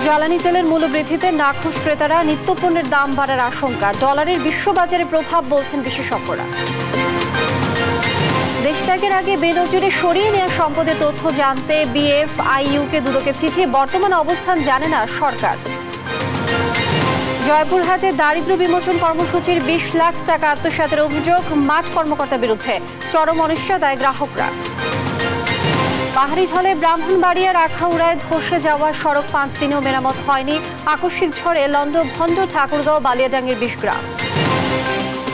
জ্বালানি তেলের মূল্যবৃদ্ধিতে নাখোশ ক্রেতারা, নিত্যপণ্যের দাম বাড়ার আশঙ্কা, ডলারের বিশ্ববাজারে প্রভাব বলছেন বিশেষজ্ঞরা। দেশ ত্যাগের আগে বেনজিরে সরিয়ে নেওয়া সম্পদের তথ্য জানতে বিএফআইইউকে দুদকের চিঠি, বর্তমান অবস্থান জানে না সরকার। জয়পুরহাটে দারিদ্র বিমোচন কর্মসূচির 20 লাখ টাকা আত্মসাতের অভিযোগ মাঠ কর্মকর্তার বিরুদ্ধে, চরম অনিশ্চয়তায় গ্রাহকরা। পাহাড়ি ঝড়ে ব্রাহ্মণবাড়িয়ার আখাউড়ায় ধসে যাওয়া সড়ক 5 দিনেও মেরামত হয়নি, আকস্মিক ঝড়ে লন্ডভন্ড ঠাকুরগাঁও বালিয়াডাঙ্গির 20 গ্রাম।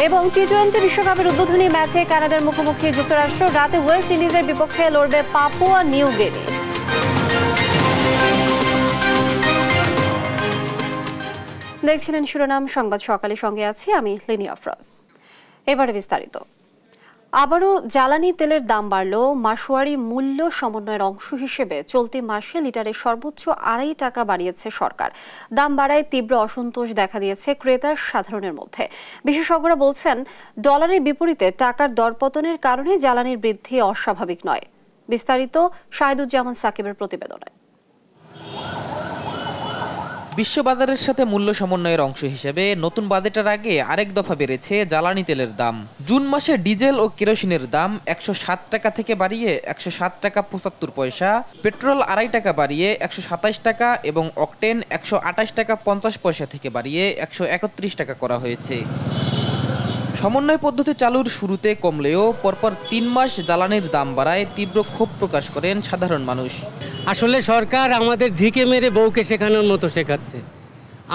এবং টি-20 বিশ্বকাপের উদ্বোধনী ম্যাচে কানাডার মুখোমুখি যুক্তরাষ্ট্র, রাতে ওয়েস্ট ইন্ডিজের বিপক্ষে লড়বে পাপুয়া নিউ গিনি। দেখছিলেন শিরোনাম সংবাদ সকালে, সঙ্গে আছি আমি লিনি আফরোজ। এবারে বিস্তারিত। আবারও জ্বালানি তেলের দাম বাড়ল। মাসওয়ারি মূল্য সমন্বয়ের অংশ হিসেবে চলতি মাসে লিটারে সর্বোচ্চ 2.5 টাকা বাড়িয়েছে সরকার। দাম বাড়ায় তীব্র অসন্তোষ দেখা দিয়েছে ক্রেতা সাধারণের মধ্যে। বিশেষজ্ঞরা বলছেন, ডলারের বিপরীতে টাকার দরপতনের কারণে জ্বালানির বৃদ্ধি অস্বাভাবিক নয়। বিস্তারিত শাহিদুজ্জামান সাকিবের প্রতিবেদনে। বিশ্ববাজারের সাথে মূল্য সমন্বয়ের অংশ হিসেবে নতুন বাজেটের আগে আরেক দফা বেড়েছে জ্বালানি তেলের দাম। জুন মাসে ডিজেল ও কেরোসিনের দাম 107 টাকা থেকে বাড়িয়ে 107 টাকা 75 পয়সা, পেট্রোল 2.5 টাকা বাড়িয়ে 127 টাকা এবং অকটেন 128 টাকা 50 পয়সা থেকে বাড়িয়ে 131 টাকা করা হয়েছে। সমন্বয় পদ্ধতি চালুর শুরুতে কমলেও পরপর 3 মাস জ্বালানির দাম বাড়ায় তীব্র ক্ষোভ প্রকাশ করেন সাধারণ মানুষ। আসলে সরকার আমাদের ঝিকে মেরে বউকে শেখানোর মতো শেখাচ্ছে।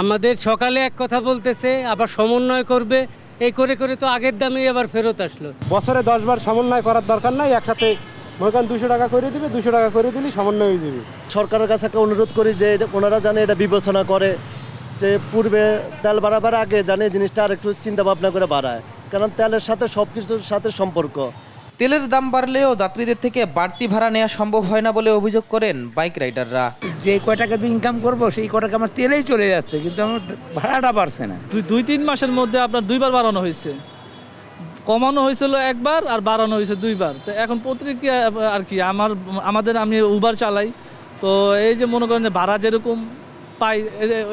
আমাদের সকালে এক কথা বলতেছে, আবার সমন্বয় করবে, এই করে করে তো আগের দামেই আবার ফেরত আসলো। বছরে 10 বার সমন্বয় করার দরকার নাই, একসাথে মনে করেন 200 টাকা করে দিবে, 200 টাকা করে দিলে সমন্বয় হয়ে যাবে। সরকারের কাছে একটা অনুরোধ করি যে ওনারা জানে এটা বিবেচনা করে, যে পূর্বে তেল বাড়াবার আগে জানে জিনিসটা আর একটু চিন্তা ভাবনা করে বাড়ায়, কারণ তেলের সাথে সব কিছুর সাথে সম্পর্ক। তেলের দাম বাড়লেও যাত্রীদের থেকে বাড়তি ভাড়া নেওয়া সম্ভব হয় না বলে অভিযোগ করেন বাইক রাইডাররা। যে কয় টাকা দিয়ে ইনকাম করবো সেই কয় টাকা আমার তেলেই চলে যাচ্ছে, কিন্তু আমার ভাড়াটা বাড়ছে না। 2-3 মাসের মধ্যে আপনার 2 বার বাড়ানো হয়েছে, কমানো হয়েছিল 1 বার আর বাড়ানো হয়েছে 2 বার। তো এখন প্রতিক্রিয়া আর কি আমি উবার চালাই, তো এই যে মনে করেন যে ভাড়া যেরকম পাই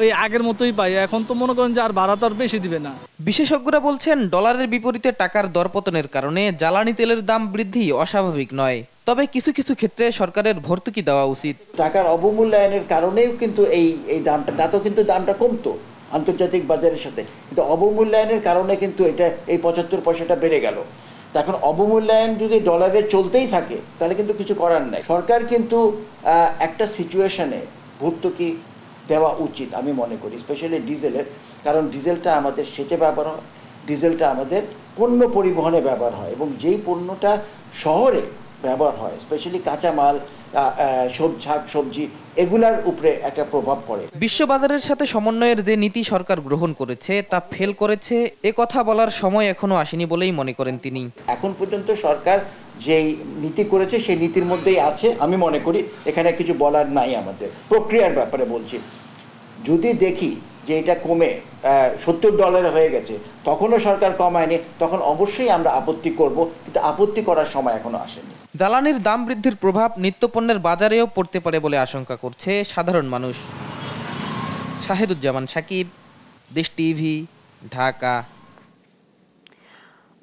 ওই আগের মতোই পাই, এখন তো মনে করেন যে আর ভাড়া তো আর বেশি দিবে না। বিশেষজ্ঞরা বলছেন, ডলারের বিপরীতে টাকার দরপতনের কারণে জ্বালানি তেলের দাম বৃদ্ধি অস্বাভাবিক নয়, তবে কিছু কিছু ক্ষেত্রে সরকারের ভর্তুকি দেওয়া উচিত। টাকার অবমূল্যায়নের কারণেও কিন্তু এই দামটা, তাতেও কিন্তু দামটা কমতো আন্তর্জাতিক বাজারের সাথে, কিন্তু অবমূল্যায়নের কারণে কিন্তু এটা এই 75 পয়সাটা বেড়ে গেল। এখন অবমূল্যায়ন যদি ডলারের চলতেই থাকে তাহলে কিন্তু কিছু করার নাই। সরকার কিন্তু একটা সিচুয়েশনে ভর্তুকি দেওয়া উচিত আমি মনে করি, স্পেশালি ডিজেলের, কারণ ডিজেলটা আমাদের সেচে ব্যবহার হয়, ডিজেলটা আমাদের পণ্য পরিবহনে ব্যবহার হয়, এবং যেই পণ্যটা শহরে ব্যবহার হয়, স্পেশালি কাঁচামাল, সবজি, এগুলার উপরে একটা প্রভাব পড়ে। বিশ্ববাজারের সাথে সমন্বয়ের যে নীতি সরকার গ্রহণ করেছে তা ফেল করেছে, এ কথা বলার সময় এখনো আসেনি বলেই মনে করেন তিনি। এখন পর্যন্ত সরকার যেই নীতি করেছে সেই নীতির মধ্যেই আছে, আমি মনে করি এখানে কিছু বলার নাই। আমাদের প্রক্রিয়ার ব্যাপারে বলছি, যদি দেখি যে এটা কমে $70 হয়ে গেছে, তখনও সরকার কমায়নি, তখন অবশ্যই আমরা আপত্তি করব, কিন্তু আপত্তি করার সময় এখনো আসেনি। জ্বালানির দাম বৃদ্ধির প্রভাব নিত্যপণ্যের বাজারেও পড়তে পারে বলে আশঙ্কা করছে সাধারণ মানুষ। শাহিদুজ্জামান সাকিব, দেশ টিভি, ঢাকা।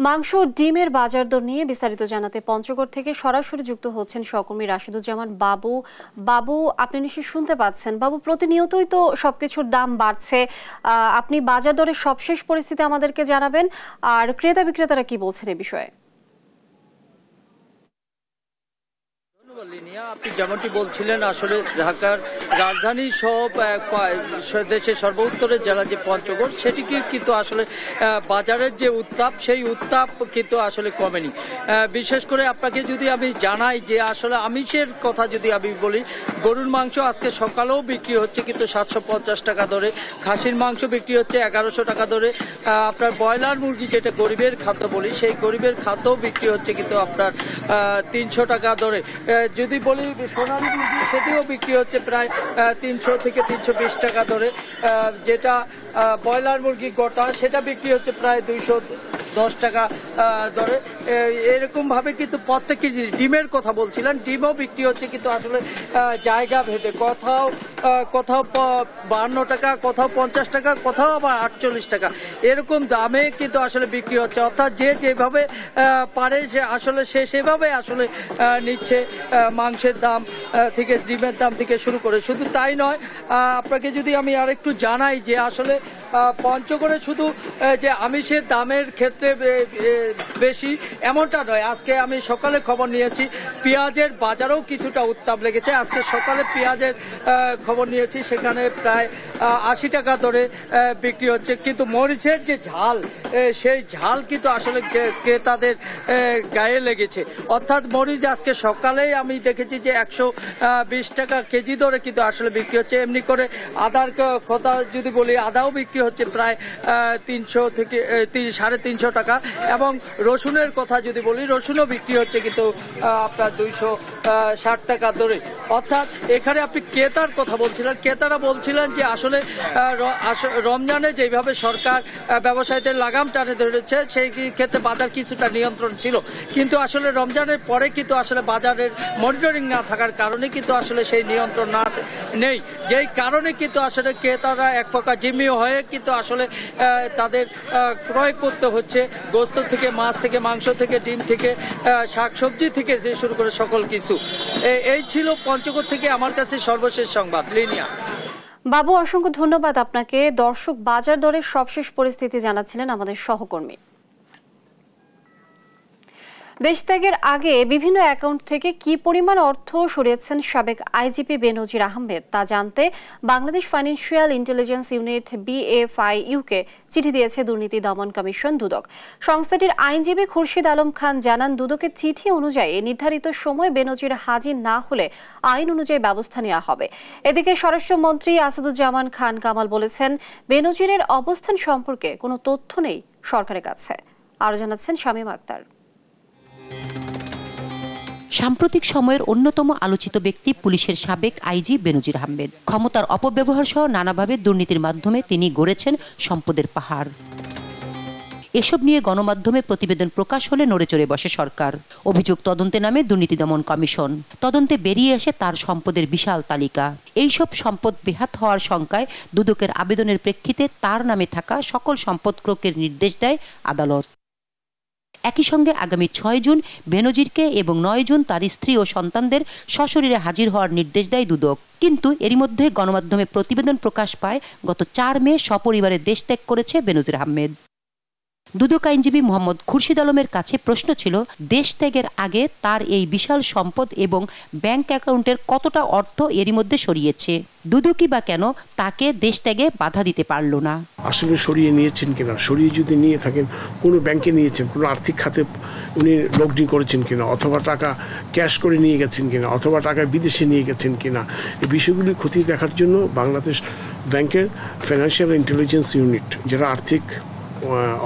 মাংস ডিমের বাজার দর নিয়ে বিস্তারিত জানাতে পঞ্চগড় থেকে সরাসরি যুক্ত হচ্ছেন সহকর্মী রাশিদুজ্জামান বাবু। বাবু, আপনি নিশ্চয়ই শুনতে পাচ্ছেন। বাবু, প্রতিনিয়তই তো সবকিছুর দাম বাড়ছে, আপনি বাজার দরের সবশেষ পরিস্থিতি আমাদেরকে জানাবেন, আর ক্রেতা বিক্রেতারা কি বলছেন এ বিষয়ে? আপনি যেমনটি বলছিলেন, আসলে ঢাকার রাজধানী সহ দেশের সর্বোত্তরের জেলা যে পঞ্চগড়, সেটিকে কিন্তু আসলে বাজারের যে উত্তাপ, সেই উত্তাপ কিন্তু আসলে কমেনি। বিশেষ করে আপনাকে যদি আমি জানাই যে আসলে আমিষের কথা যদি আমি বলি, গরুর মাংস আজকে সকালেও বিক্রি হচ্ছে কিন্তু 750 টাকা দরে, খাসির মাংস বিক্রি হচ্ছে 1100 টাকা দরে, আপনার ব্রয়লার মুরগি যেটা গরিবের খাদ্য বলি, সেই গরিবের খাদ্যও বিক্রি হচ্ছে কিন্তু আপনার 300 টাকা দরে। যদি বলি সোনালী মুরগি, সেটিও বিক্রি হচ্ছে প্রায় 300 থেকে 320 টাকা দরে, যেটা ব্রয়লার মুরগি গোটা সেটা বিক্রি হচ্ছে প্রায় 210 টাকা দরে। এরকমভাবে কিন্তু প্রত্যেকের ডিমের কথা বলছিলেন, ডিমও বিক্রি হচ্ছে কিন্তু আসলে জায়গা ভেদে, কোথাও 52 টাকা, কোথাও 50 টাকা, কোথাও আবার 48 টাকা, এরকম দামে কিন্তু আসলে বিক্রি হচ্ছে। অর্থাৎ যে যেভাবে পারে সে সেভাবে আসলে নিচ্ছে মাংসের দাম থেকে, ডিমের দাম থেকে শুরু করে। শুধু তাই নয়, আপনাকে যদি আমি আরেকটু জানাই যে আসলে পঞ্চগড়ে শুধু যে আমিষের দামের ক্ষেত্রে বেশি এমনটা নয়। আজকে আমি সকালে খবর নিয়েছি পেঁয়াজের বাজারেও কিছুটা উত্তাপ লেগেছে। আজকে সকালে পেঁয়াজের খবর নিয়েছি, সেখানে প্রায় 80 টাকা দরে বিক্রি হচ্ছে। কিন্তু মরিচের যে ঝাল, সেই ঝাল কিন্তু আসলে ক্রেতাদের গায়ে লেগেছে। অর্থাৎ মরিচ আজকে সকালেই আমি দেখেছি যে 120 টাকা কেজি দরে কিন্তু আসলে বিক্রি হচ্ছে। এমনি করে আদার কথা যদি বলি, আদাও বিক্রি হচ্ছে প্রায় 300 থেকে 350 টাকা। এবং রসুনের কথা যদি বলি, রসুনও বিক্রি হচ্ছে কিন্তু আপনার 260 টাকা দরে। অর্থাৎ এখানে আপনি ক্রেতার কথা বলছিলেন, ক্রেতারা বলছিলেন যে আসলে রমজানে যেভাবে সরকার ব্যবসায়ীদের লাগাম টানে ধরেছে, সেই ক্ষেত্রে বাজার কিছুটা নিয়ন্ত্রণ ছিল, কিন্তু আসলে রমজানের পরে কিন্তু আসলে বাজারের মনিটরিং না থাকার কারণে কিন্তু আসলে সেই নিয়ন্ত্রণ নেই, যেই কারণে কিন্তু আসলে ক্রেতারা এক প্রকার জিম্মি হয়ে কিন্তু আসলে তাদের ক্রয় করতে হচ্ছে গোস্ত থেকে, মাছ থেকে, মাংস থেকে, ডিম থেকে, শাকসবজি থেকে যে শুরু করে সকল কিছু। এই ছিল পঞ্চগড় থেকে আমার কাছে সর্বশেষ সংবাদ। লিনিয়া বাবু, অসংখ্য ধন্যবাদ আপনাকে। দর্শক, বাজার দরের সবশেষ পরিস্থিতি জানাচ্ছিলেন আমাদের সহকর্মী। দেশত্যাগের আগে বিভিন্ন অ্যাকাউন্ট থেকে কি পরিমাণ অর্থ সরিয়েছেন সাবেক আইজিপি বেনজির আহমেদ তা জানতে বাংলাদেশ ফাইন্যান্সিয়াল ইন্টেলিজেন্স ইউনিট BFIU-কে চিঠি দিয়েছে দুর্নীতি দমন কমিশন দুদক। সংস্থাটির আইনজীবী খুরশিদ আলম খান জানান, দুদকের চিঠি অনুযায়ী নির্ধারিত সময় বেনজির হাজির না হলে আইন অনুযায়ী ব্যবস্থা নেওয়া হবে। এদিকে স্বরাষ্ট্রমন্ত্রী আসাদুজ্জামান খান কামাল বলেছেন, বেনজিরের অবস্থান সম্পর্কে কোনো তথ্য নেই সরকারের কাছে। আরও জানাচ্ছেন শামীম আক্তার। সাম্প্রতিক সময়ের অন্যতম আলোচিত ব্যক্তি পুলিশের সাবেক আইজি বেনজির আহমেদ। ক্ষমতার অপব্যবহার সহ নানাভাবে দুর্নীতির মাধ্যমে তিনি গড়েছেন সম্পদের পাহাড়। এসব নিয়ে গণমাধ্যমে প্রতিবেদন প্রকাশ হলে নড়েচড়ে বসে সরকার। অভিযোগ তদন্তে নামে দুর্নীতি দমন কমিশন। তদন্তে বেরিয়ে আসে তার সম্পদের বিশাল তালিকা। এইসব সম্পদ বেহাত হওয়ার শঙ্কায় দুদকের আবেদনের প্রেক্ষিতে তার নামে থাকা সকল সম্পদ ক্রয়ের নির্দেশ দেয় আদালত। একই সঙ্গে আগামী 6 জুন বেনজিরকে এবং 9 জুন তার স্ত্রী ও সন্তানদের সশরীরে হাজির হওয়ার নির্দেশ দেয় দুদক। কিন্তু এরই মধ্যে গণমাধ্যমে প্রতিবেদন প্রকাশ পায় গত 4 মে সপরিবারে দেশ ত্যাগ করেছে বেনজির আহমেদ। দুদক আইনজীবী মোহাম্মদ খুরশিদ আলমের কাছে প্রশ্ন ছিল, দেশ ত্যাগের আগে তার এই বিশাল সম্পদ এবং ব্যাংক অ্যাকাউন্টের কতটা অর্থ এরই মধ্যে সরিয়েছে, দুদকই বা কেন তাকে দেশ ত্যাগে বাধা দিতে পারল না। আসলে সরিয়ে নিয়েছেন কিনা, সরিয়ে যদি নিয়ে থাকেন কোনো ব্যাংকে নিয়েছেন, কোনো আর্থিক খাতে উনি লগ্নি করেছেন কিনা, অথবা টাকা ক্যাশ করে নিয়ে গেছেন কিনা, অথবা টাকা বিদেশে নিয়ে গেছেন কিনা, এই বিষয়গুলি খতিয়ে দেখার জন্য বাংলাদেশ ব্যাংকের ফাইন্যান্সিয়াল ইন্টেলিজেন্স ইউনিট, যারা আর্থিক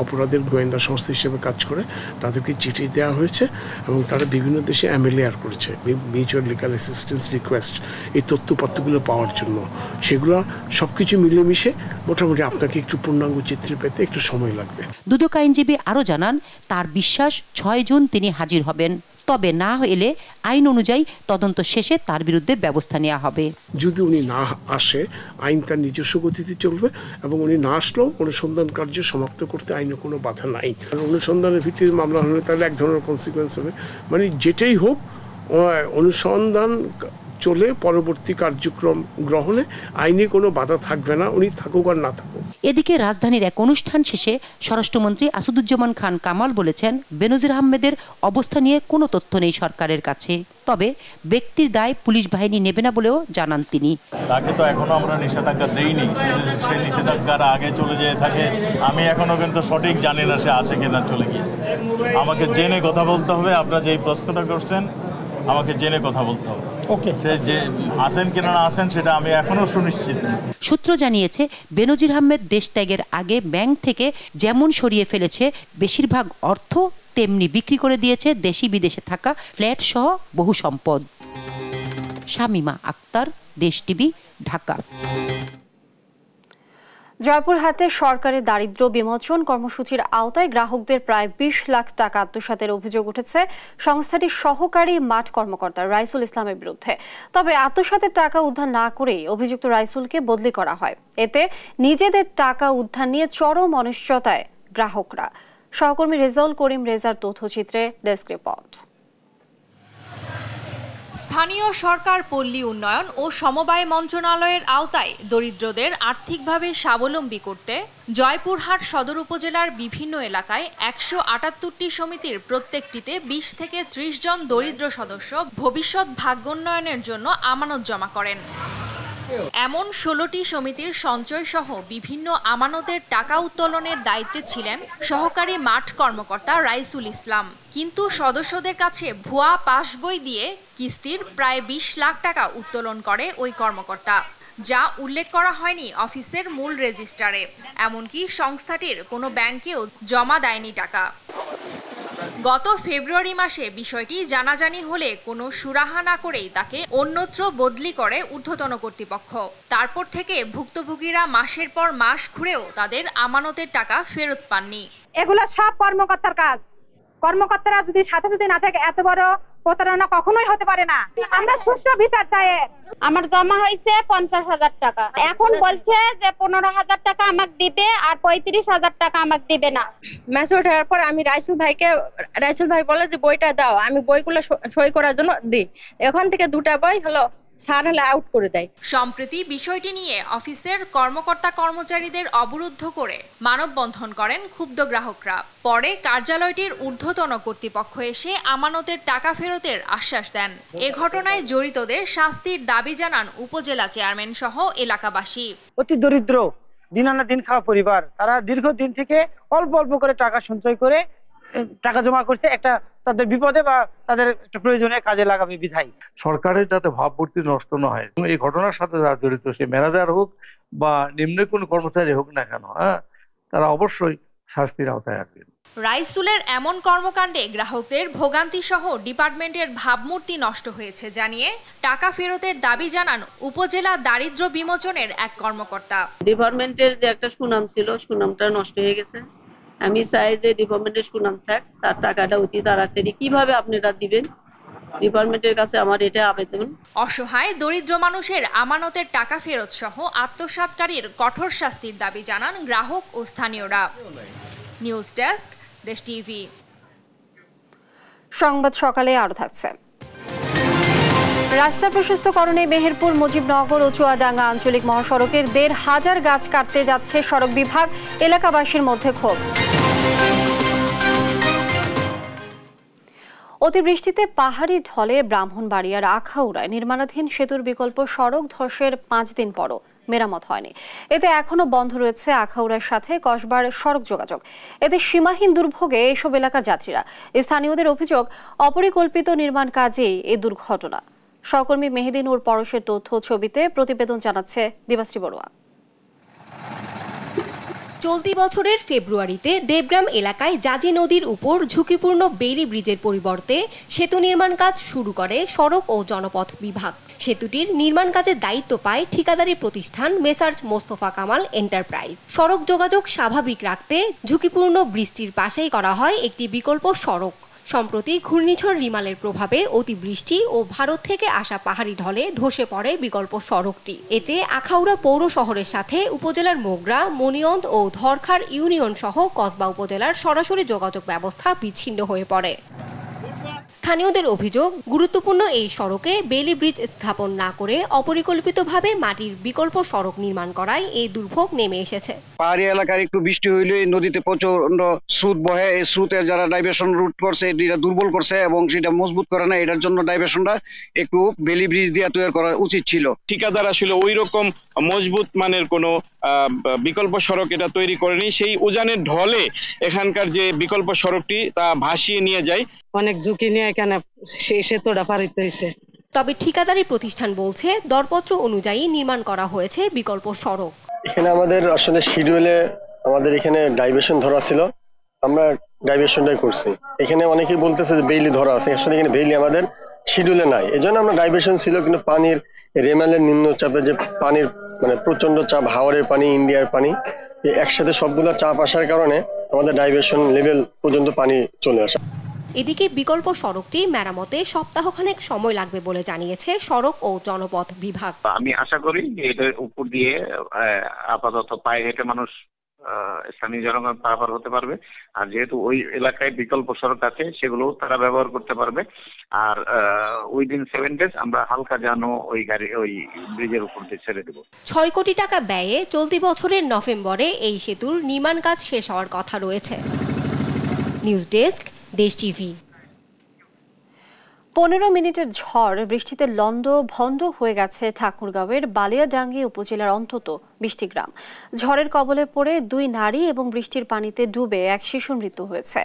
অপরাধের গোয়েন্দা সংস্থা হিসেবে কাজ করে, তাদেরকে চিঠি দেওয়া হয়েছে এবং তারা বিভিন্ন দেশে MLAR করেছে, মিউচুয়াল লিগাল অ্যাসিস্ট্যান্স রিকোয়েস্ট, এই তথ্যপত্রগুলো পাওয়ার জন্য। সেগুলো সব কিছু মিলেমিশে মোটামুটি আপনাকে একটু পূর্ণাঙ্গ চিত্র পেতে একটু সময় লাগবে। দুদক আইনজীবী আরও জানান, তার বিশ্বাস 6 জুন তিনি হাজির হবেন, তবে না এলে আইন অনুযায়ী তদন্ত শেষে তার বিরুদ্ধে ব্যবস্থা নেওয়া হবে। যদি উনি না আসে, আইন তার নিজস্ব গতিতে চলবে এবং উনি না আসলেও অনুসন্ধান কার্য সমাপ্ত করতে আইনে কোনো বাধা নাই। অনুসন্ধানের ভিত্তিতে মামলা হলে তাহলে এক ধরনের কনসিকুয়েন্স হবে, মানে যেটাই হোক অনুসন্ধান চলে পরবর্তী কার্যক্রম গ্রহণে আইনে কোনো বাধা থাকবে না, উনি থাকুক আর না থাকুক। এদিকে রাজধানীর এক অনুষ্ঠান শেষে স্বরাষ্ট্রমন্ত্রী আসাদুজ্জামান খান কামাল বলেছেন, বেনজির আহমেদের অবস্থা নিয়ে কোনো তথ্য নেই সরকারের কাছে, তবে ব্যক্তির দায় পুলিশ বাহিনী নেবে না বলেও জানান তিনি। তাকে তো এখনো আমরা নিষেধাজ্ঞা দেইনি, সে নিষেধাজ্ঞার আগে চলে যেয়ে থাকে। আমি এখনো কিন্তু সঠিক জানি না সে আছে কিনা চলে গিয়েছে। আমাকে জেনে কথা বলতে হবে। আপনারা যেই প্রশ্নটা করছেন, আমাকে জেনে কথা বলতে হবে। সে যে আসেন কিনা না আসেন সেটা আমি এখনো সুনিশ্চিত নই। সূত্র জানিয়েছে, বেনজির আহমেদ দেশ ত্যাগের আগে ব্যাংক থেকে যেমন সরিয়ে ফেলেছে বেশিরভাগ অর্থ, তেমনি বিক্রি করে দিয়েছে দেশি বিদেশে থাকা ফ্ল্যাট সহ বহু সম্পদ। শামীমা আক্তার, দেশ টিভি, ঢাকা। জয়পুরহাটে সরকারের দারিদ্র্য বিমোচন কর্মসূচির আওতায় গ্রাহকদের প্রায় 20 লাখ টাকা আত্মসাতের অভিযোগ উঠেছে সংস্থাটির সহকারী মাঠ কর্মকর্তা রাইসুল ইসলামের বিরুদ্ধে। তবে আত্মসাতের টাকা উদ্ধার না করেই অভিযুক্ত রাইসুলকে বদলি করা হয়। এতে নিজেদের টাকা উদ্ধার নিয়ে চরম অনিশ্চয়তায় গ্রাহকরা। সহকর্মী রেজাউল করিম রেজার তথ্যচিত্রে ডেস্ক রিপোর্ট। স্থানীয় সরকার পল্লী উন্নয়ন ও সমবায় মন্ত্রণালয়ের আওতায় দরিদ্রদের আর্থিকভাবে স্বাবলম্বী করতে জয়পুরহাট সদর উপজেলার বিভিন্ন এলাকায় 178টি সমিতির প্রত্যেকটিতে 20 থেকে 30 জন দরিদ্র সদস্য ভবিষ্যৎ ভাগ্যোন্নয়নের জন্য আমানত জমা করেন। এমন 16টি সমিতির সঞ্চয় সহ বিভিন্ন আমানতের টাকা উত্তোলনের দায়িত্বে ছিলেন সহকারী মাঠ কর্মকর্তা রাইসুল ইসলাম। কিন্তু সদস্যদের কাছে ভুয়া পাসবই দিয়ে কিস্তির প্রায় 20 লাখ টাকা উত্তোলন করে ওই কর্মকর্তা, যা উল্লেখ করা হয়নি অফিসের মূল রেজিস্টারে। এমনকি সংস্থাটির কোনো ব্যাংকেও জমা দেয়নি টাকা। গত ফেব্রুয়ারি মাসে বিষয়টি জানাজানি হলে কোনো সুরাহা না করেই তাকে অন্যত্র বদলি করে ঊর্ধ্বতন কর্তৃপক্ষ। তারপর থেকে ভুক্তভোগীরা মাসের পর মাস ঘুরেও তাদের আমানতের টাকা ফেরত পাননি। এগুলো সব কর্মকর্তার কাজ। কর্মকর্তারা যদি সাথে যদি না থাকে এত বড় প্রতারণা কখনোই হতে পারে না। আমরা সুষ্ঠু বিচার চাই। আমার জমা হয়েছে 50,000 টাকা, এখন বলছে যে 15,000 টাকা আমাকে দিবে আর 35,000 টাকা আমাকে দিবে না। মেসেজ হওয়ার পর আমি রাইসুল ভাই বলে যে বইটা দাও, আমি বইগুলো সই করার জন্য দিই। এখন থেকে 2টা বই হলো স্যার হলে আউট করে দেয়। সম্প্রতি বিষয়টি নিয়ে অফিসের কর্মকর্তা কর্মচারীদের অবরুদ্ধ করে মানববন্ধন করেন ক্ষুব্ধ গ্রাহকরা। পরে কার্যালয়টির ঊর্ধ্বতন কর্তৃপক্ষ এসে আমানতের টাকা ফেরতের আশ্বাস দেন। এ ঘটনায় জড়িতদের শাস্তির দাবি জানান উপজেলা চেয়ারম্যান সহ এলাকাবাসী। অতি দরিদ্র দিন আনা দিন খাওয়া পরিবার, তারা দীর্ঘদিন থেকে অল্প অল্প করে টাকা সঞ্চয় করে টাকা জমা করছে, একটা তাদের বিপদে বা তাদের একটা প্রয়োজনে কাজে লাগাবে বিধায়। সরকারের যাতে ভাবমূর্তি নষ্ট না হয়, এই ঘটনার সাথে যারা জড়িত, সে ম্যানেজার হোক বা নিম্ন কোনো কর্মচারী হোক না কেন, তারা অবশ্যই শাস্তির আওতায় আসবেন। রাইসুলের এমন কর্মকাণ্ডে গ্রাহকদের ভোগান্তি সহ ডিপার্টমেন্টের ভাবমূর্তি নষ্ট হয়েছে জানিয়ে টাকা ফেরতের দাবি জানান উপজেলা দারিদ্র্য বিমোচনের এক কর্মকর্তা। ডিপার্টমেন্টের যে একটা সুনাম ছিল, সুনামটা নষ্ট হয়ে গেছে। আমি চাই যে ডিপার্টমেন্টের সুনাম থাক, তার টাকাটা অতি তাড়াতাড়ি কিভাবে আপনারা দিবেন, ডিপার্টমেন্টের কাছে আমার এটা আবেদন। অসহায় দরিদ্র মানুষের আমানতের টাকা ফেরত সহ আত্মসাৎকারীর কঠোর শাস্তির দাবি জানান গ্রাহক ও স্থানীয়রা। নিউজ ডেস্ক, দেশ টিভি। সংবাদ সকালে আরো থাকছে। রাস্তা প্রশস্তকরণে মেহেরপুর মুজিবনগর ও চুয়াডাঙ্গা আঞ্চলিক মহাসড়কের 1,500 গাছ কাটতে যাচ্ছে সড়ক বিভাগ, এলাকাবাসীর মধ্যে ক্ষোভ। অতিবৃষ্টিতে পাহাড়ি ঢলে ব্রাহ্মণবাড়িয়ার আখাউড়ায় নির্মাণাধীন সেতুর বিকল্প সড়ক ধসের 5 দিন পরও মেরামত হয়নি। এতে এখনো বন্ধ রয়েছে আখাউড়ার সাথে কসবার সড়ক যোগাযোগ। এতে সীমাহীন দুর্ভোগে এসব এলাকার যাত্রীরা। স্থানীয়দের অভিযোগ, অপরিকল্পিত নির্মাণ কাজেই এই দুর্ঘটনা। সহকর্মী মেহেদি নূর পরশের তথ্য ছবিতে প্রতিবেদন জানাচ্ছে দিবাশ্রী বড়ুয়া। চলতি বছরের ফেব্রুয়ারিতে দেবগ্রাম এলাকায় জাজি নদীর উপর ঝুঁকিপূর্ণ বেইলি ব্রিজের পরিবর্তে সেতু নির্মাণ কাজ শুরু করে সড়ক ও জনপথ বিভাগ। সেতুটির নির্মাণ কাজের দায়িত্ব পায় ঠিকাদারি প্রতিষ্ঠান মেসার্স মোস্তফা কামাল এন্টারপ্রাইজ। সড়ক যোগাযোগ স্বাভাবিক রাখতে ঝুঁকিপূর্ণ ব্রিজটির পাশেই করা হয় একটি বিকল্প সড়ক। সম্প্রতি ঘূর্ণিঝড় রিমালের প্রভাবে অতিবৃষ্টি ও ভারত থেকে আসা পাহাড়ি ঢলে ধসে পড়ে বিকল্প সড়কটি। এতে আখাউড়া পৌর শহরের সাথে উপজেলার মোগরা, মনিয়ন্দ ও ধরখার ইউনিয়ন সহ কসবা উপজেলার সরাসরি যোগাযোগ ব্যবস্থা বিচ্ছিন্ন হয়ে পড়ে। স্থানীয়দের অভিযোগ, গুরুত্বপূর্ণ এই সড়কে বেইলি ব্রিজ স্থাপন না করে অপরিকল্পিতভাবে মাটির বিকল্প সড়ক নির্মাণ করায় এই দুর্ভোগ নেমে এসেছে। পাহাড়ি এলাকার একটু বৃষ্টি হইলে নদীতে প্রচন্ড স্রোত বহে। এই স্রোতের যারা ডাইভারশন রুট করছে এটা দুর্বল করছে এবং সেটা মজবুত করে না। এটার জন্য ডাইভারশনটা একটু বেইলি ব্রিজ দিয়ে তৈরি করা উচিত ছিল। ঠিকাদার আসলে ওই রকম মজবুত মানের কোনো বিকল্প সড়ক এটা তৈরি করেনি। সেই উজানের ঢলে এখানকার যে বিকল্প সড়কটি তা ভাসিয়ে নিয়ে যায়। অনেক ঝুঁকি নিয়ে এখানে সেই সেতুটা পারিত হয়েছে। তবে ঠিকাদারি প্রতিষ্ঠান বলছে দরপত্র অনুযায়ী নির্মাণ করা হয়েছে বিকল্প সড়ক। এখানে আমাদের আসলে শিডিউলে আমাদের এখানে ডাইভারশন ধরা ছিল, আমরা ডাইভারশনটাই করছি। এখানে অনেকেই বলতেছে যে বেইলি ধরা আছে, আসলে এখানে বেইলি আমাদের শিডিউলে নাই, এজন্য আমরা ডাইভারশন ছিল। কিন্তু পানির রেমালের নিম্নচাপে যে পানির মানে প্রচন্ড চাপ, হাওরের পানি, ইন্ডিয়ার পানি, একসাথে সবগুলো চাপ আসার কারণে আমাদের ডাইভারশন লেভেল পর্যন্ত পানি চলে আসে। এদিকে বিকল্প সড়কটি মেরামতে সপ্তাহখানেক সময় লাগবে বলে জানিয়েছে সড়ক ও জনপথ বিভাগ। আমি আশা করি যে এটার উপর দিয়ে আপাতত পায়ে হেঁটে মানুষ স্থানীয় জনগণ পারাপার হতে পারবে। আর যেহেতু ওই এলাকায় বিকল্প সড়ক আছে সেগুলো তারা ব্যবহার করতে পারবে। আর উইদিন 7 days আমরা হালকা যানও ওই ব্রিজের উপর দিয়ে ছেড়ে দেব। 6 কোটি টাকা ব্যয়ে চলতি বছরের নভেম্বরে এই সেতুর নির্মাণ কাজ শেষ হওয়ার কথা রয়েছে। নিউজ ডেস্ক, দেশ টিভি। 15 মিনিটের ঝড় বৃষ্টিতে লন্ডভন্ড হয়ে গেছে ঠাকুরগাঁওয়ের বালিয়াডাঙ্গি উপজেলার অন্তত 20টি গ্রাম। ঝড়ের কবলে পড়ে 2 নারী এবং বৃষ্টির পানিতে ডুবে এক শিশুর মৃত্যু হয়েছে।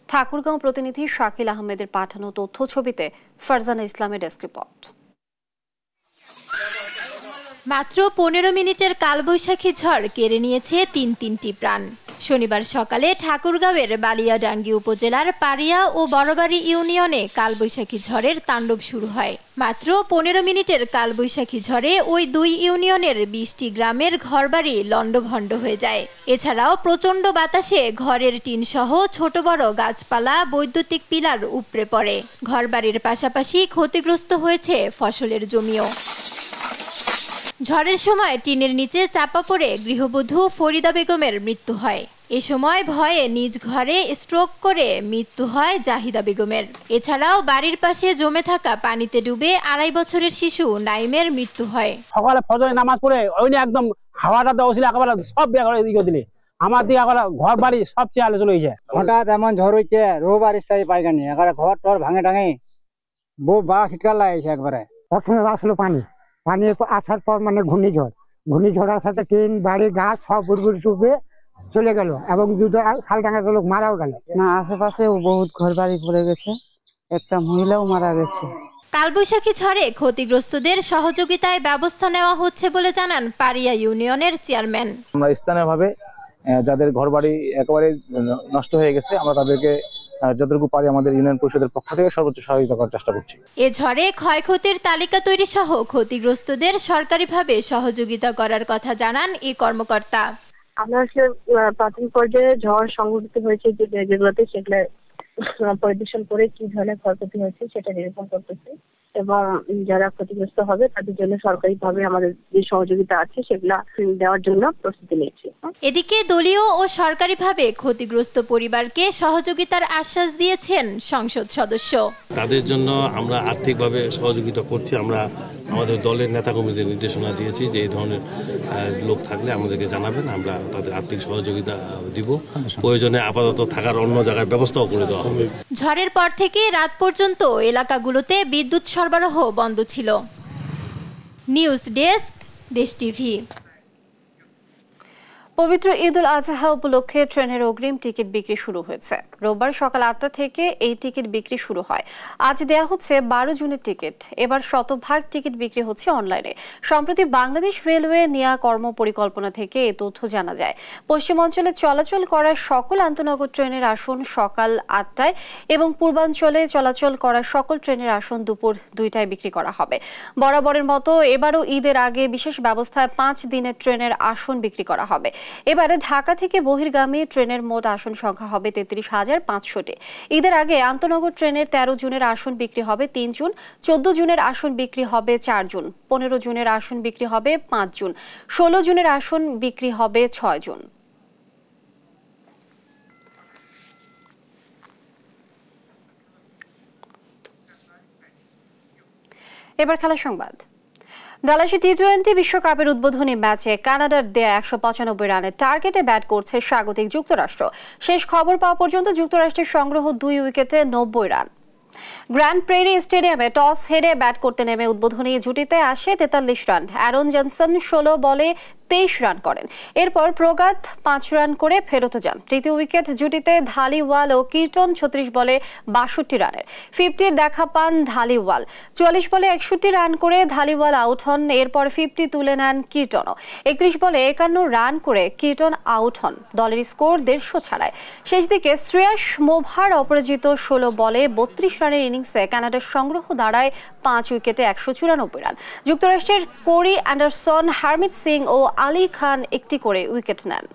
ঠাকুরগাঁও প্রতিনিধি শাকিল আহমেদের পাঠানো তথ্য ছবিতে ফারজানা ইসলামের ডেস্ক রিপোর্ট। মাত্র 15 মিনিটের কালবৈশাখী ঝড় কেড়ে নিয়েছে 3টি প্রাণ। শনিবার সকালে ঠাকুরগাঁওয়ের বালিয়াডাঙ্গি উপজেলার পারিয়া ও বড়বাড়ি ইউনিয়নে কালবৈশাখী ঝড়ের তাণ্ডব শুরু হয়। মাত্র 15 মিনিটের কালবৈশাখী ঝড়ে ওই 2 ইউনিয়নের 20টি গ্রামের ঘরবাড়ি লন্ডভন্ড হয়ে যায়। এছাড়াও প্রচণ্ড বাতাসে ঘরের টিন সহ ছোট বড় গাছপালা, বৈদ্যুতিক পিলার উপড়ে পড়ে। ঘরবাড়ির পাশাপাশি ক্ষতিগ্রস্ত হয়েছে ফসলের জমিও। ঝড়ের সময় টিনের নিচে চাপা পড়ে গৃহবধূ ফরিদা বেগমের মৃত্যু হয়। এ সময় ভয়ে নিজ ঘরে স্ট্রোক করে মৃত্যু হয় জাহিদা বেগমের। এছাড়াও বাড়ির পাশে জমে থাকা পানিতে ডুবে 2.5 বছরের শিশু নাইমের মৃত্যু হয়। সকালে ফজরের নামাজ পড়ে ওই একদম হাওয়াটা দেওয়া ছিল, একেবারে সব দিকে দিলে আমার দিকে ঘর বাড়ি সব চেয়ালে চলে গেছে। হঠাৎ এমন ঝড় হয়েছে, রোববার স্থায়ী পাইকানি, একেবারে ঘর টর ভাঙে টাঙে বউ বা খিটকার লাগছে। একবারে প্রথমে আসলো পানি আসার পর মানে ঘূর্ণিঝড় আসাতে টিন বাড়ি গাছ সব বুড়বুড়ি ডুবে চলে গেল এবং 2টা শালডাঙ্গা লোক মারাও গেল। না, আশেপাশে বহুত ঘর বাড়ি পড়ে গেছে, একটা মহিলাও মারা গেছে। কালবৈশাখী ঝড়ে ক্ষতিগ্রস্তদের সহযোগিতায় ব্যবস্থা নেওয়া হচ্ছে বলে জানান পারিয়া ইউনিয়নের চেয়ারম্যান। আমরা স্থানীয়ভাবে যাদের ঘরবাড়ি একেবারে নষ্ট হয়ে গেছে আমরা তাদেরকে যতটুকু পারি আমাদের ইউনিয়ন পরিষদের পক্ষ থেকে সর্বোচ্চ সহযোগিতা করার চেষ্টা করছি। এ ঝড়ে ক্ষয়ক্ষতির তালিকা তৈরি সহ ক্ষতিগ্রস্তদের সরকারিভাবে সহযোগিতা করার কথা জানান এই কর্মকর্তা। আমরা প্রাথমিক পর্যায়ে ঝড় সংঘটিত হয়েছে যেগুলোতে সেগুলো পরিদর্শন করে কি ধরনের ক্ষয়ক্ষতি হয়েছে সেটা নিরূপণ করতেছি এবং যারা ক্ষতিগ্রস্ত হবে তাদের জন্য সরকারিভাবে আমাদের যে সহযোগিতা আছে সেগুলা দেওয়ার জন্য প্রস্তুতি নিচ্ছি। এদিকে দলীয় ও সরকারিভাবে ক্ষতিগ্রস্ত পরিবারকে সহযোগিতার আশ্বাস দিয়েছেন সংসদ সদস্য। তাদের জন্য আমরা আর্থিকভাবে সহযোগিতা করছি। আমরা আমাদের দলের নেতাকর্মীদের নির্দেশনা দিয়েছি যে এই ধরনের লোক থাকলে আমাদেরকে জানাবেন, আমরা তাদের আর্থিক সহযোগিতা দিব। প্রয়োজনে আপাতত থাকার অন্য জায়গায় ব্যবস্থাও করে দেওয়া হবে। ঝড়ের পর থেকে রাত পর্যন্ত এলাকাগুলোতে বিদ্যুৎ সরবরাহ বন্ধ ছিল। নিউজ ডেস্ক, দেশ টিভি। পবিত্র ঈদ উল আজহা উপলক্ষে ট্রেনের অগ্রিম টিকিট বিক্রি শুরু হয়েছে। রোববার সকাল 8টা থেকে এই টিকিট বিক্রি শুরু হয়। আজ দেয়া হচ্ছে 12 জুনের টিকিট। এবার শতভাগ টিকিট বিক্রি হচ্ছে অনলাইনে। সম্প্রতি বাংলাদেশ রেলওয়ে নেয়া কর্ম পরিকল্পনা থেকে এই তথ্য জানা যায়। পশ্চিমাঞ্চলে চলাচল করা সকল আন্তনগর ট্রেনের আসন সকাল 8টায় এবং পূর্বাঞ্চলে চলাচল করা সকল ট্রেনের আসন দুপুর 2টায় বিক্রি করা হবে। বরাবরের মতো এবারও ঈদের আগে বিশেষ ব্যবস্থায় 5 দিনের ট্রেনের আসন বিক্রি করা হবে। এবারে ঢাকা থেকে বহির্গামী ট্রেনের মোট আসন সংখ্যা হবে 33,500টি। ঈদের আগে আন্তনগর ট্রেনের 13 জুনের আসন বিক্রি হবে 3 জুন, 14 জুনের আসন বিক্রি হবে 4 জুন, 15 জুনের আসন বিক্রি হবে 5 জুন, 16 জুনের আসন বিক্রি হবে 6 জুন। এবার খেলা সংবাদ। ডালাসে টি-20 বিশ্বকাপের উদ্বোধনী ম্যাচে কানাডার দেয়া 195 রানের টার্গেটে ব্যাট করছে স্বাগতিক যুক্তরাষ্ট্র। শেষ খবর পাওয়া পর্যন্ত যুক্তরাষ্ট্রের সংগ্রহ 2 উইকেটে 90 রান। গ্র্যান্ড প্রেরি স্টেডিয়ামে টস হেরে ব্যাট করতে নেমে উদ্বোধনী জুটিতে আসে 43 রান। অ্যারন জনসন 16 বলে 23 রান করেন। এরপর প্রগাত 5 রান করে ফেরত যান। তৃতীয় উইকেট জুটিতে ধালিওয়াল ও কির্টন 36 বলে 62 রানের 50-র দেখা পান ধালিওয়াল। 44 বলে 61 রান করে ধালিওয়াল আউট হন। এরপর 50 তুলে নেন কির্টনও। 31 বলে 51 রান করে কির্টন আউট হন। দলের স্কোর 150 ছাড়ায়। শেষ দিকে শ্রেয়াস মোভার অপরাজিত 16 বলে 32 রানের ইনিংসে কানাডার সংগ্রহ দাঁড়ায় 5 উইকেটে 194 রান। যুক্তরাষ্ট্রের কোরি অ্যান্ডারসন, হারমিত সিং ও আলী খান একটি করে উইকেট নেন।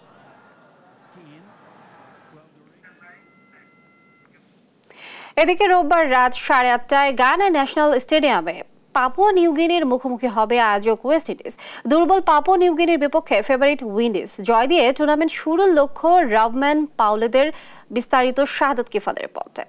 এদিকে রোববার রাত 8:30টায় গায়ানা ন্যাশনাল স্টেডিয়ামে পাপুয়া নিউগিনির মুখোমুখি হবে আয়োজক ওয়েস্ট ইন্ডিজ। দুর্বল পাপুয়া নিউগিনির বিপক্ষে ফেভারিট উইন্ডিজ। জয় দিয়ে টুর্নামেন্ট শুরুর লক্ষ্য রাভম্যান পাউলেদের। বিস্তারিত শাহাদাত কিফাদের রিপোর্টে।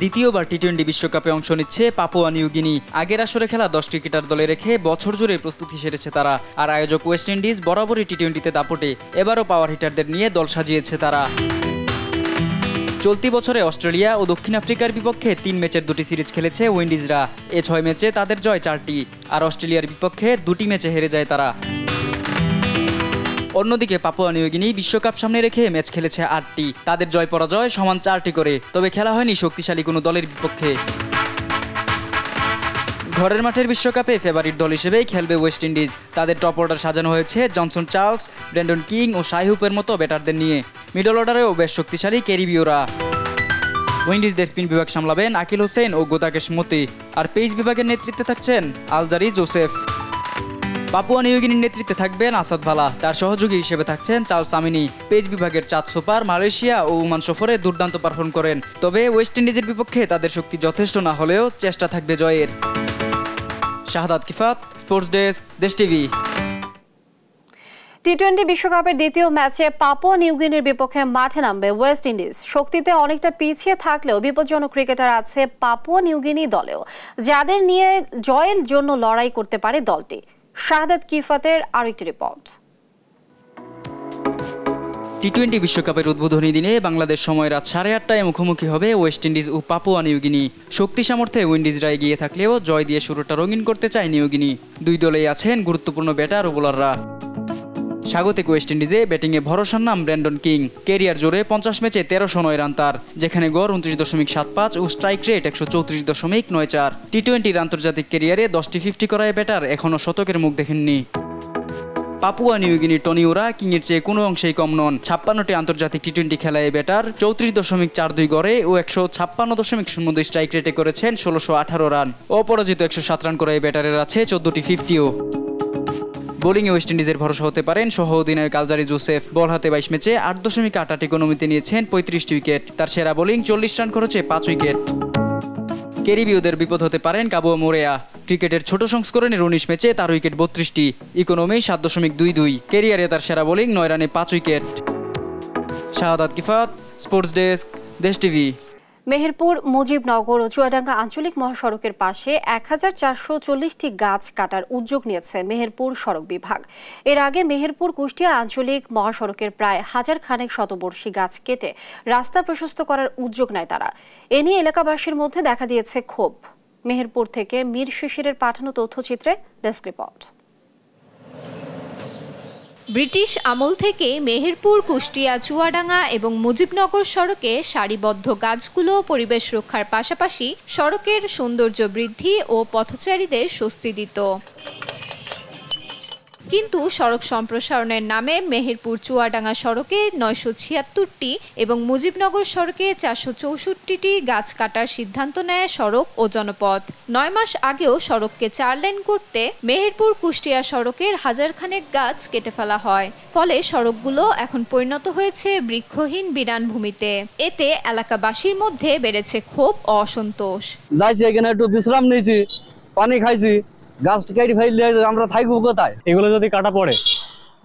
দ্বিতীয়বার টি-20 বিশ্বকাপে অংশ নিচ্ছে পাপুয়া নিউগিনি। আগের আসরে খেলা 10 ক্রিকেটার দলে রেখে বছর জুড়ে প্রস্তুতি সেরেছে তারা। আর আয়োজক ওয়েস্ট ইন্ডিজ বরাবরই টি-20তে দাপটে। এবারও পাওয়ার হিটারদের নিয়ে দল সাজিয়েছে তারা। চলতি বছরে অস্ট্রেলিয়া ও দক্ষিণ আফ্রিকার বিপক্ষে 3 ম্যাচের 2টি সিরিজ খেলেছে উইন্ডিজরা। এ 6 ম্যাচে তাদের জয় 4টি, আর অস্ট্রেলিয়ার বিপক্ষে 2টি ম্যাচে হেরে যায় তারা। অন্যদিকে পাপুয়া নিউগিনি বিশ্বকাপ সামনে রেখে ম্যাচ খেলেছে 8টি, তাদের জয় পরাজয় সমান 4টি করে। তবে খেলা হয়নি শক্তিশালী কোনো দলের বিপক্ষে। ঘরের মাঠের বিশ্বকাপে ফেভারিট দল হিসেবেই খেলবে ওয়েস্ট ইন্ডিজ। তাদের টপ অর্ডার সাজানো হয়েছে জনসন চার্লস, ব্র্যান্ডন কিং ও শাই হুপের মতো ব্যাটারদের নিয়ে। মিডল অর্ডারেও বেশ শক্তিশালী ক্যারিবীয়রা। উইন্ডিজদের স্পিন বিভাগ সামলাবেন আকিল হোসেন ও গোতাকেশ মতি, আর পেস বিভাগের নেতৃত্বে থাকছেন আলজারি জোসেফ। পাপুয়া নিউগিনির নেতৃত্বে থাকবেন আসাদ ভালা, তার সহযোগী হিসেবে থাকছেন চার্লস আমিনি। পেস বিভাগের চাঁদ সুপার মালয়েশিয়া ও ওমান সফরে দুর্দান্ত পারফর্ম করেন। তবে ওয়েস্ট ইন্ডিজের বিপক্ষে তাদের শক্তি যথেষ্ট না হলেও চেষ্টা থাকবে জয়ের। শাহাদাত কিফাত, স্পোর্টস ডেস্ক, দেশ টিভি। টি-20 বিশ্বকাপের দ্বিতীয় ম্যাচে পাপুয়া নিউগিনির বিপক্ষে মাঠে নামবে ওয়েস্ট ইন্ডিজ। শক্তিতে অনেকটা পিছিয়ে থাকলেও বিপজ্জনক ক্রিকেটার আছে পাপুয়া নিউগিনি দলেও, যাদের নিয়ে জয়ের জন্য লড়াই করতে পারে দলটি। শাহাদাত কিফাতের আরেকটি রিপোর্ট। টি-20 বিশ্বকাপের উদ্বোধনী দিনে বাংলাদেশ সময় রাত 8:30টায় মুখোমুখি হবে ওয়েস্ট ইন্ডিজ ও পাপুয়া নিউগিনি। শক্তি সামর্থ্যে উইন্ডিজরা এগিয়ে থাকলেও জয় দিয়ে শুরুটা রঙিন করতে চায় নিউগিনি। দুই দলেই আছেন গুরুত্বপূর্ণ ব্যাটার ও বোলাররা। স্বাগতিক ওয়েস্ট ইন্ডিজে ব্যাটিংয়ে ভরসার নাম ব্র্যান্ডন কিং। ক্যারিয়ার জোরে 50 ম্যাচে 1309 রান তার, যেখানে গড় 29.75 ও স্ট্রাইক রেট 134.94। টি-20 আন্তর্জাতিক ক্যারিয়ারে 10টি 50 করা ব্যাটার এখনও শতকের মুখ দেখেননি। পাপুয়া নিউগিনির টনি ওরা কিংয়ের চেয়ে কোনো অংশেই কম নন। 56টি আন্তর্জাতিক টি-20 খেলায় ব্যাটার 34.42 গড়ে ও 156.02 স্ট্রাইক রেটে করেছেন 1618 রান। অপরাজিত 107 রান করা ব্যাটারের আছে 14টি 50ও। বোলিংয়ে ওয়েস্ট ইন্ডিজের ভরসা হতে পারেন সহ অধিনায়ক আলজারি জোসেফ। বল হাতে 22 ম্যাচে 8.8 ইকোনমিতে নিয়েছেন 35টি উইকেট। তার সেরা বোলিং 40 রান খরচে 5 উইকেট। ক্যারিবীয়দের বিপদ হতে পারেন কাবুয়া মোরেয়া। ক্রিকেটের ছোট সংস্করণের 19 ম্যাচে তার উইকেট 32টি, ইকোনমি 7.22। ক্যারিয়ারে তার সেরা বোলিং 9 রানে 5 উইকেট। শাহাদাত কিফাত, স্পোর্টস ডেস্ক, দেশ টিভি। মেহেরপুর, মুজিবনগর ও চুয়াডাঙ্গা আঞ্চলিক মহাসড়কের পাশে 1440টি গাছ কাটার উদ্যোগ নিয়েছে মেহেরপুর সড়ক বিভাগ। এর আগে মেহেরপুর কুষ্টিয়া আঞ্চলিক মহাসড়কের প্রায় 1000 খানেক শতবর্ষী গাছ কেটে রাস্তা প্রশস্ত করার উদ্যোগ নেয় তারা। এ নিয়ে এলাকাবাসীর মধ্যে দেখা দিয়েছে ক্ষোভ। মেহেরপুর থেকে মীর শিশিরের পাঠানো তথ্যচিত্রে ডেস্ক রিপোর্ট। ব্রিটিশ আমল থেকে মেহেরপুর, কুষ্টিয়া, চুয়াডাঙ্গা এবং মুজিবনগর সড়কে সারিবদ্ধ গাছগুলো পরিবেশ রক্ষার পাশাপাশি সড়কের সৌন্দর্য বৃদ্ধি ও পথচারীদের স্বস্তি দিত। কিন্তু সড়ক সম্প্রসারণের নামে মেহেরপুর চুয়াডাঙ্গা সড়কে 976টি এবং মুজিবনগর সড়কে 464টি গাছ কাটার সিদ্ধান্ত নেয় সড়ক ও জনপথ। 9 মাস আগেও সড়ককে 4 লেন করতে মেহেরপুর কুষ্টিয়া সড়কের 1000 খানেক গাছ কেটে ফেলা হয়। ফলে সড়কগুলো এখন পরিণত হয়েছে বৃক্ষহীন বিরান ভূমিতে। এতে এলাকাবাসীর মধ্যে বেড়েছে ক্ষোভ ও অসন্তোষ। যাইছি এখানে একটু বিশ্রাম নিয়েছি, পানি খাইছি, গাছ কেটে ফেললে আমরা থাকবো কোথায়? এগুলো যদি কাটা পড়ে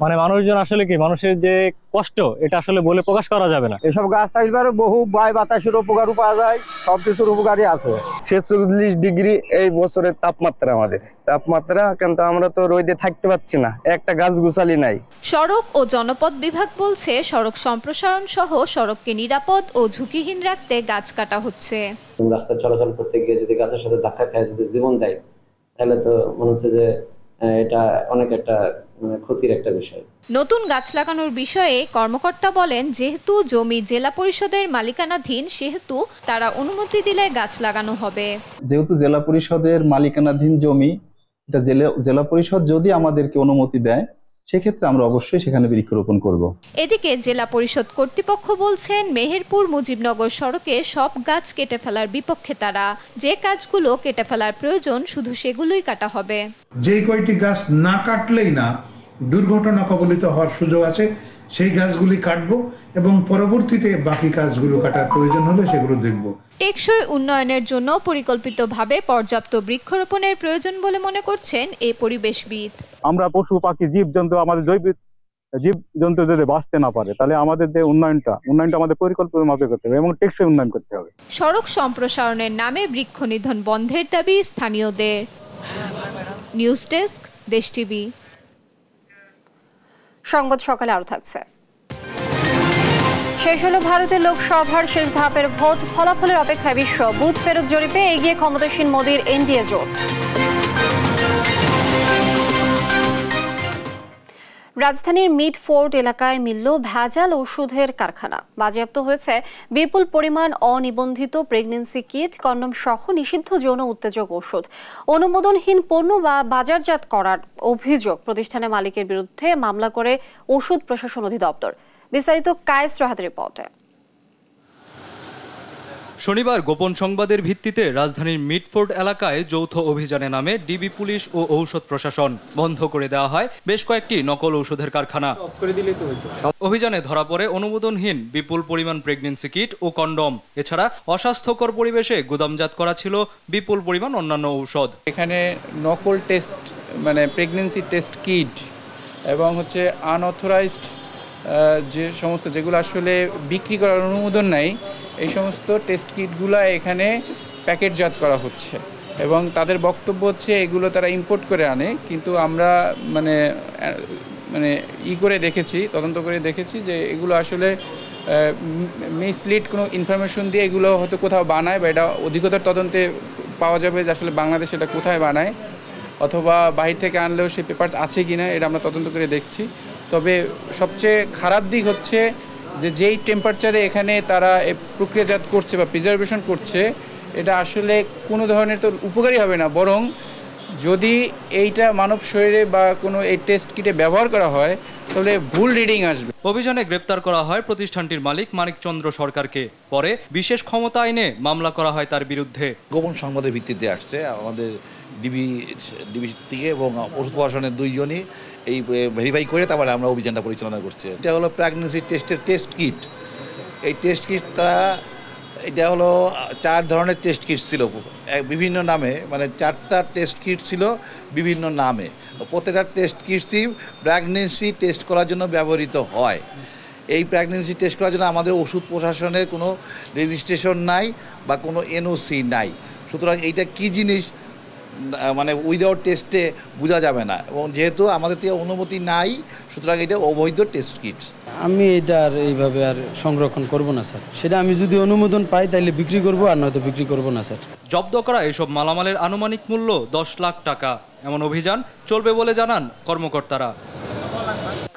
মানে মানুষজন আসলে কি, মানুষের যে কষ্ট এটা আসলে বলে প্রকাশ করা যাবে না। এসব গাছ থাকলে বহু বায়ু বাতাসের উপকার পাওয়া যায়, সবকিছুর উপকারই আছে। 46 ডিগ্রি এই বছরের তাপমাত্রা, আমাদের তাপমাত্রা, কিন্তু আমরা তো রোদে থাকতে পারছি না, একটা গাছ গুছালি নাই। সড়ক ও জনপথ বিভাগ বলছে সড়ক সম্প্রসারণ সহ সড়ককে নিরাপদ ও ঝুঁকিহীন রাখতে গাছ কাটা হচ্ছে। রাস্তায় চলাচল করতে গিয়ে যদি গাছের সাথে ধাক্কা খায়, যদি জীবন দেয়, তাহলে তো মনে হচ্ছে যে এটা অনেক একটা ক্ষতির একটা বিষয়। নতুন গাছ লাগানোর বিষয়ে কর্মকর্তা বলেন, যেহেতু জমি জেলা পরিষদের মালিকানাধীন সেহেতু তারা অনুমতি দিলে গাছ লাগানো হবে। যেহেতু জেলা পরিষদের মালিকানাধীন জমি, এটা জেলা পরিষদ যদি আমাদেরকে অনুমতি দেয় সেক্ষেত্রে আমরা অবশ্যই সেখানে বৃক্ষরোপণ করব। এদিকে জেলা পরিষদ কর্তৃপক্ষ বলছেন, মেহেরপুর মুজিবনগর সড়কে সব গাছ কেটে ফেলার বিপক্ষে তারা। যে গাছগুলো কেটে ফেলার প্রয়োজন শুধু সেগুলোই কাটা হবে। যে কয়টি গাছ না কাটলেই না দুর্ঘটনা কবলিত হওয়ার সুযোগ আছে সেই গাছগুলি কাটবো এবং পরবর্তীতে বাকি গাছগুলো কাটার প্রয়োজন হলে সেগুলো দেখব। টেকসই উন্নয়নের জন্য পরিকল্পিতভাবে পর্যাপ্ত বৃক্ষরোপণের প্রয়োজন বলে মনে করছেন এই পরিবেশবিদ। আমরা পশু পাখি জীবজন্তু আমাদের জৈবিক জীবজন্তু যদি বাঁচতে না পারে তাহলে আমাদের যে উন্নয়নটা আমাদের পরিকল্পিতভাবে করতে হবে এবং টেকসই উন্নয়ন করতে হবে। সড়ক সম্প্রসারণের নামে বৃক্ষ নিধন বন্ধের দাবি স্থানীয়দের। নিউজ ডেস্ক, দেশ টিভি। সংবাদ সকালে আরো থাকছে। শেষ হলো ভারতের লোকসভার শেষ ধাপের ভোট, ফলাফলের অপেক্ষায় বিশ্ব। বুথ ফেরত জরিপে এগিয়ে ক্ষমতাসীন মোদীর এনডিএ জোট। রাজধানীর মিডফোর্ট এলাকায় মিলল ভেজাল ওষুধের কারখানা। বাজেয়াপ্ত হয়েছে বিপুল পরিমাণ অনিবন্ধিত প্রেগন্যান্সি কিট, কন্ডম সহ নিষিদ্ধ যৌন উত্তেজক ওষুধ। অনুমোদনহীন পণ্য বা বাজারজাত করার অভিযোগ প্রতিষ্ঠানের মালিকের বিরুদ্ধে মামলা করে ওষুধ প্রশাসন অধিদপ্তর। বিস্তারিত কায়েস রাহাতের রিপোর্টে। শনিবার গোপন সংবাদের ভিত্তিতে রাজধানীর মিডফোর্ট এলাকায় যৌথ অভিযানে নামে ডিবি পুলিশ ও ঔষধ প্রশাসন। বন্ধ করে দেওয়া হয় বেশ কয়েকটি নকল ঔষধের কারখানা। অভিযানে ধরা পড়ে অনুমোদনহীন বিপুল পরিমাণ প্রেগন্যান্সি কিট ও কন্ডম। এছাড়া অস্বাস্থ্যকর পরিবেশে গুদামজাত করা ছিল বিপুল পরিমাণ অন্যান্য ঔষধ। এখানে নকল টেস্ট মানে প্রেগন্যান্সি টেস্ট কিট এবং হচ্ছে আনঅথরাইজড যে সমস্ত যেগুলো আসলে বিক্রি করার অনুমোদন নাই এই সমস্ত টেস্ট কিটগুলো এখানে প্যাকেটজাত করা হচ্ছে এবং তাদের বক্তব্য হচ্ছে এগুলো তারা ইম্পোর্ট করে আনে, কিন্তু আমরা তদন্ত করে দেখেছি যে এগুলো আসলে মিসলিড কোনো ইনফরমেশন দিয়ে এগুলো হয়তো কোথাও বানায় বা এটা অধিকতর তদন্তে পাওয়া যাবে যে আসলে বাংলাদেশে এটা কোথায় বানায় অথবা বাহির থেকে আনলেও সেই পেপারস আছে কিনা এটা আমরা তদন্ত করে দেখছি। তবে সবচেয়ে খারাপ দিক হচ্ছে যে যেই টেম্পারেচারে এখানে তারা প্রক্রিয়াজাত করছে বা প্রিজার্ভেশন করছে এটা আসলে কোনো ধরনের তো উপকারী হবে না, বরং যদি এইটা মানব শরীরে বা কোনো এই টেস্ট কিটে ব্যবহার করা হয় তাহলে ভুল রিডিং আসবে। অভিযানে গ্রেপ্তার করা হয় প্রতিষ্ঠানটির মালিক মানিকচন্দ্র সরকারকে। পরে বিশেষ ক্ষমতা আইনে মামলা করা হয় তার বিরুদ্ধে। গোপন সংবাদের ভিত্তিতে আসছে আমাদের ডিবি থেকে এবং ওষুধ প্রশাসনের দুইজনই এই ভেরিফাই করে তারপরে আমরা অভিযানটা পরিচালনা করছি। এটা হলো প্রেগন্যান্সি টেস্টের টেস্ট কিট। এই টেস্ট কিটটা এটা হলো 4 ধরনের টেস্ট কিট ছিল বিভিন্ন নামে, মানে 4টা টেস্ট কিট ছিল বিভিন্ন নামে। প্রত্যেকটা টেস্ট কিটই প্রেগন্যান্সি টেস্ট করার জন্য ব্যবহৃত হয়। এই প্রেগন্যান্সি টেস্ট করার জন্য আমাদের ওষুধ প্রশাসনের কোনো রেজিস্ট্রেশন নাই বা কোনো এনওসি নাই। সুতরাং এইটা কী জিনিস মানে উইদাউট টেস্টে বোঝা যাবে না এবং যেহেতু আমাদের থেকে অনুমতি নাই সুতরাং এটা অবৈধ টেস্ট কিটস। আমি এটা আর এইভাবে আর সংরক্ষণ করব না স্যার, সেটা আমি যদি অনুমোদন পাই তাহলে বিক্রি করব, আর নয়তো বিক্রি করব না স্যার। জব্দ করা এসব মালামালের আনুমানিক মূল্য 10 লাখ টাকা। এমন অভিযান চলবে বলে জানান কর্মকর্তারা।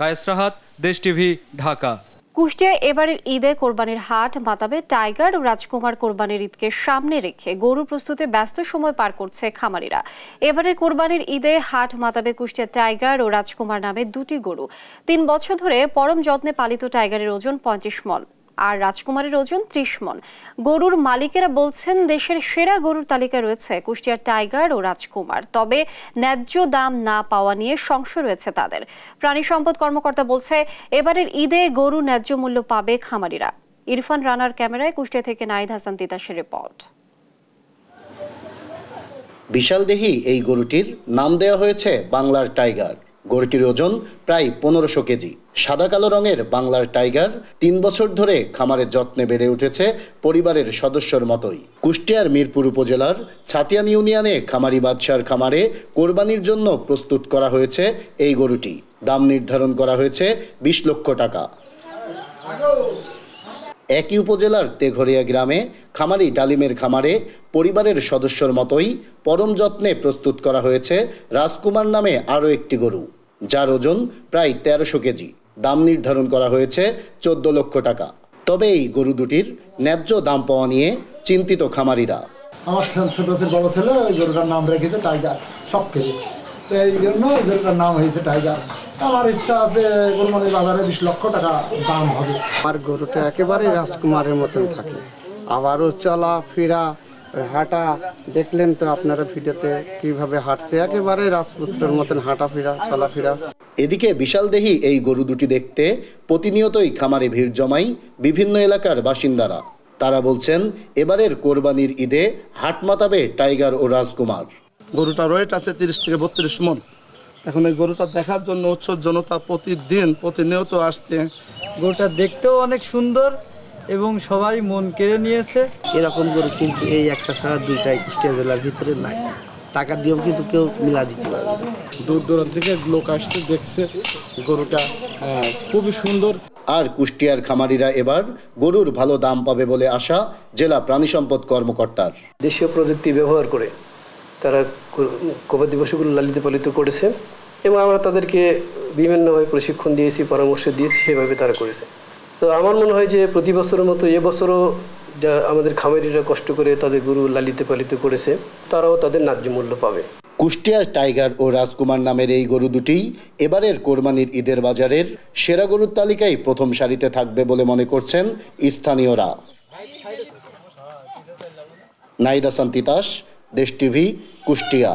কায়েস রাহাত, দেশ টিভি, ঢাকা। কুষ্টিয়ায় এবারের ঈদে কোরবানির হাট মাতাবে টাইগার ও রাজকুমার। কোরবানির ঈদকে সামনে রেখে গরু প্রস্তুতে ব্যস্ত সময় পার করছে খামারিরা। এবারের কোরবানির ঈদে হাট মাতাবে কুষ্টিয়া টাইগার ও রাজকুমার নামে 2টি গরু। 3 বছর ধরে পরম যত্নে পালিত টাইগারের ওজন 35 মণ আর রাজকুমারের ওজন 30 মণ। গরুর মালিকেরা বলছেন দেশের সেরা গরুর তালিকায় রয়েছে কুষ্টিয়ার টাইগার ও রাজকুমার, তবে ন্যায্য দাম না পাওয়া নিয়ে সংশয় রয়েছে তাদের। প্রাণী সম্পদ কর্মকর্তা বলছে এবারের ঈদে গরু ন্যায্য মূল্য পাবে খামারিরা। ইরফান রানার ক্যামেরায় কুষ্টিয়া থেকে নাহিদ হাসান তিতাসের রিপোর্ট। বিশালদেহী এই গরুটির নাম দেওয়া হয়েছে বাংলার টাইগার। গরুটির ওজন প্রায় 1500 কেজি। সাদা কালো রঙের বাংলার টাইগার 3 বছর ধরে খামারের যত্নে বেড়ে উঠেছে পরিবারের সদস্যর মতোই। কুষ্টিয়ার মিরপুর উপজেলার ছাতিয়ান ইউনিয়নে খামারি বাদশার খামারে কোরবানির জন্য প্রস্তুত করা হয়েছে এই গরুটি। দাম নির্ধারণ করা হয়েছে 20 লক্ষ টাকা। একই উপজেলার তেঘরিয়া গ্রামে খামারি ডালিমের খামারে পরিবারের সদস্যর মতোই পরম যত্নে প্রস্তুত করা হয়েছে রাজকুমার নামে আরও একটি গরু, যার ওজন প্রায় 1300 কেজি। দাম নির্ধারণ করা হয়েছে 14 লক্ষ টাকা। তবে এই গরু দুটির ন্যায্য দাম পাওয়া নিয়ে চিন্তিত খামারিরা। আমার ছোটদের বড় ছেলে ওই গরুটার নাম রেখেছে টাইগার, সব থেকে, তো এই জন্য ওই গরুটার নাম হয়েছে টাইগার। আমার ইচ্ছা আছে গরু বাজারে 20 লক্ষ টাকা দাম হবে। আমার গরুটা একেবারে রাজকুমারের মতন থাকে, আবারও চলা ফেরা হাঁটা দেখলেন তো আপনারা ভিডিওতে কিভাবে হাঁটছে, একেবারে রাজপুত্রের মতন হাঁটা ফেরা চলাফেরা। এদিকে বিশালদেহী এই গরু দুটি দেখতে প্রতিনিয়তই খামারে ভিড় জমায় বিভিন্ন এলাকার বাসিন্দারা। তারা বলছেন এবারের কোরবানির ঈদে হাট মাতাবে টাইগার ও রাজকুমার। গরুটার ওয়েট আছে 30 থেকে 32 মণ। এখন এই গরুটা দেখার জন্য উৎসব জনতা প্রতিনিয়ত আসছে। গরুটা দেখতেও অনেক সুন্দর এবং সবারই মন কেড়ে নিয়েছে। এরকম গরু কিন্তু এই একটা ছাড়া দুইটাই কুষ্টিয়া জেলার ভিতরে নাই, টাকা দিয়েও কিন্তু কেউ মিলা দিতে পারবে। দূর দূরান্ত থেকে লোক আসছে, দেখছে গরুটা খুবই সুন্দর। আর কুষ্টিয়ার খামারিরা এবার গরুর ভালো দাম পাবে বলে আশা জেলা প্রাণী সম্পদ কর্মকর্তার। দেশীয় প্রযুক্তি ব্যবহার করে তারা গবাদি পশুগুলো লালিত পালিত করেছে এবং আমরা তাদেরকে বিভিন্নভাবে প্রশিক্ষণ দিয়েছি, পরামর্শ দিয়েছি, সেভাবে তারা করেছে। তো আমার মনে হয় যে প্রতি বছরের মতো এবছরও যা আমাদের খামারিরা কষ্ট করে তাদের গরু লালিত পালিত করেছে, তারাও তাদের ন্যায্য মূল্য পাবে। কুষ্টিয়ার টাইগার ও রাজকুমার নামের এই গরু দুটি এবারের কোরবানির ঈদের বাজারের সেরা গরুর তালিকায় প্রথম সারিতে থাকবে বলে মনে করছেন স্থানীয়রা। নাহিদ হাসান তিতাস, দেশ টিভি, কুষ্টিয়া।